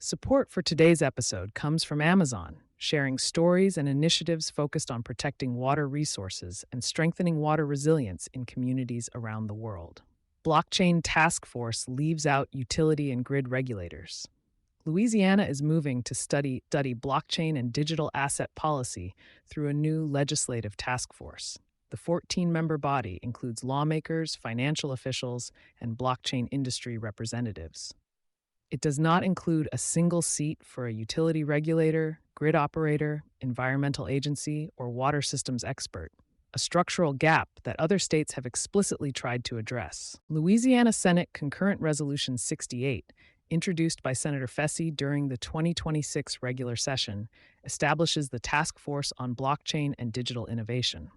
Support for today's episode comes from Amazon, sharing stories and initiatives focused on protecting water resources and strengthening water resilience in communities around the world. Blockchain Task Force leaves out utility and grid regulators. Louisiana is moving to study blockchain and digital asset policy through a new legislative task force. The 14-member body includes lawmakers, financial officials, and blockchain industry representatives. It does not include a single seat for a utility regulator, grid operator, environmental agency, or water systems expert, a structural gap that other states have explicitly tried to address. Louisiana Senate Concurrent Resolution 68, introduced by Senator Fessy during the 2026 regular session, establishes the Task Force on Blockchain and Digital Innovation.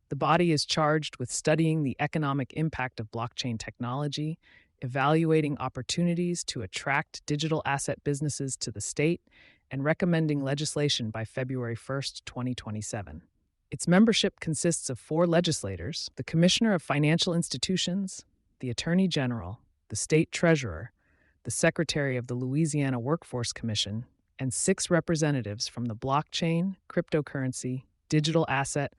The body is charged with studying the economic impact of blockchain technology, evaluating opportunities to attract digital asset businesses to the state, and recommending legislation by February 1, 2027. Its membership consists of 4 legislators: the Commissioner of Financial Institutions, the Attorney General, the State Treasurer, the Secretary of the Louisiana Workforce Commission, and 6 representatives from the blockchain, cryptocurrency, digital asset,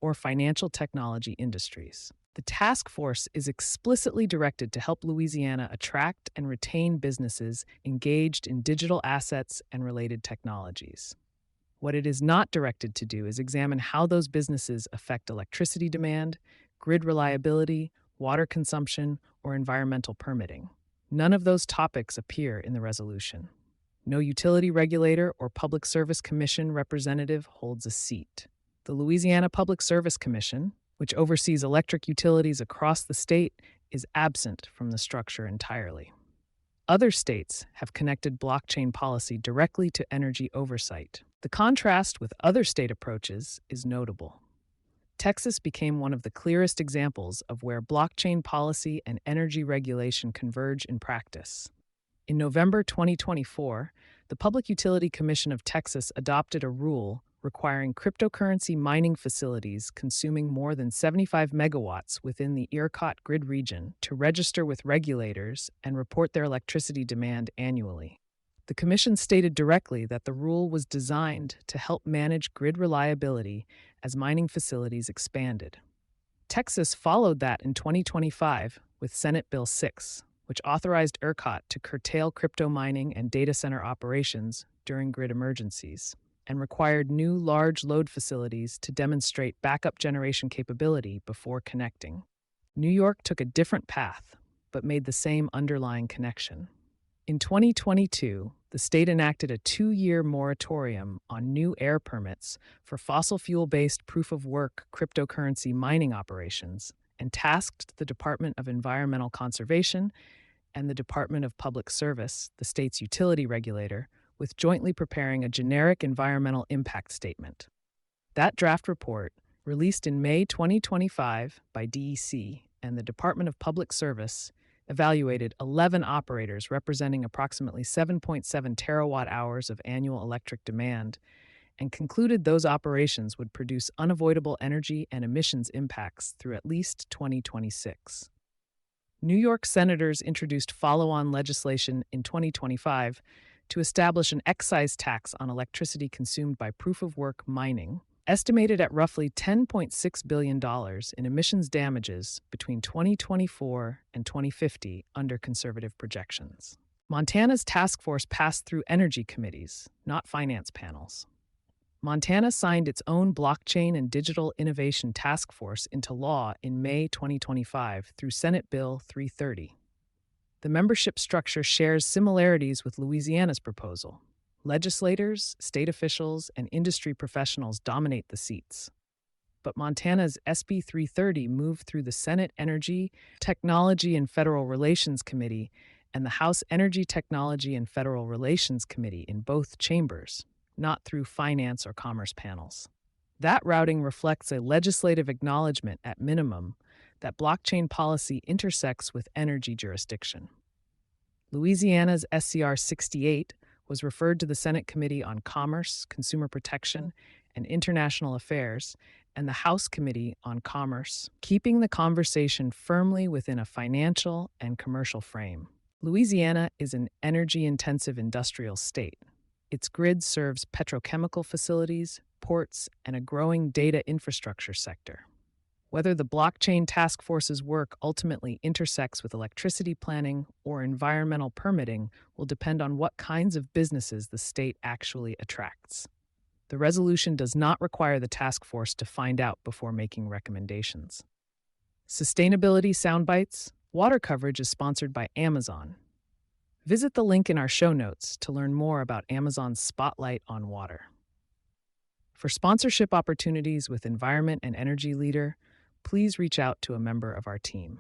or financial technology industries. The task force is explicitly directed to help Louisiana attract and retain businesses engaged in digital assets and related technologies. What it is not directed to do is examine how those businesses affect electricity demand, grid reliability, water consumption, or environmental permitting. None of those topics appear in the resolution. No utility regulator or Public Service Commission representative holds a seat. The Louisiana Public Service Commission, which oversees electric utilities across the state, is absent from the structure entirely. Other states have connected blockchain policy directly to energy oversight. The contrast with other state approaches is notable. Texas became one of the clearest examples of where blockchain policy and energy regulation converge in practice. In November 2024, the Public Utility Commission of Texas adopted a rule requiring cryptocurrency mining facilities consuming more than 75 megawatts within the ERCOT grid region to register with regulators and report their electricity demand annually. The Commission stated directly that the rule was designed to help manage grid reliability as mining facilities expanded. Texas followed that in 2025 with Senate Bill 6, which authorized ERCOT to curtail crypto mining and data center operations during grid emergencies, and required new large load facilities to demonstrate backup generation capability before connecting. New York took a different path, but made the same underlying connection. In 2022, the state enacted a 2-year moratorium on new air permits for fossil fuel-based proof-of-work cryptocurrency mining operations and tasked the Department of Environmental Conservation and the Department of Public Service, the state's utility regulator, with jointly preparing a generic environmental impact statement. That draft report, released in May 2025 by DEC and the Department of Public Service, evaluated 11 operators representing approximately 7.7 terawatt-hours of annual electric demand and concluded those operations would produce unavoidable energy and emissions impacts through at least 2026. New York senators introduced follow-on legislation in 2025 to establish an excise tax on electricity consumed by proof-of-work mining, estimated at roughly $10.6 billion in emissions damages between 2024 and 2050 under conservative projections. Montana's task force passed through energy committees, not finance panels. Montana signed its own blockchain and digital innovation task force into law in May 2025 through Senate Bill 330. The membership structure shares similarities with Louisiana's proposal. Legislators, state officials, and industry professionals dominate the seats. But Montana's SB 330 moved through the Senate Energy, Technology, and Federal Relations Committee and the House Energy, Technology, and Federal Relations Committee in both chambers, not through finance or commerce panels. That routing reflects a legislative acknowledgement, at minimum, that blockchain policy intersects with energy jurisdiction. Louisiana's SCR 68 was referred to the Senate Committee on Commerce, Consumer Protection, and International Affairs, and the House Committee on Commerce, keeping the conversation firmly within a financial and commercial frame. Louisiana is an energy-intensive industrial state. Its grid serves petrochemical facilities, ports, and a growing data infrastructure sector. Whether the blockchain task force's work ultimately intersects with electricity planning or environmental permitting will depend on what kinds of businesses the state actually attracts. The resolution does not require the task force to find out before making recommendations. Sustainability Soundbites. Water coverage is sponsored by Amazon. Visit the link in our show notes to learn more about Amazon's spotlight on water. For sponsorship opportunities with Environment and Energy Leader, please reach out to a member of our team.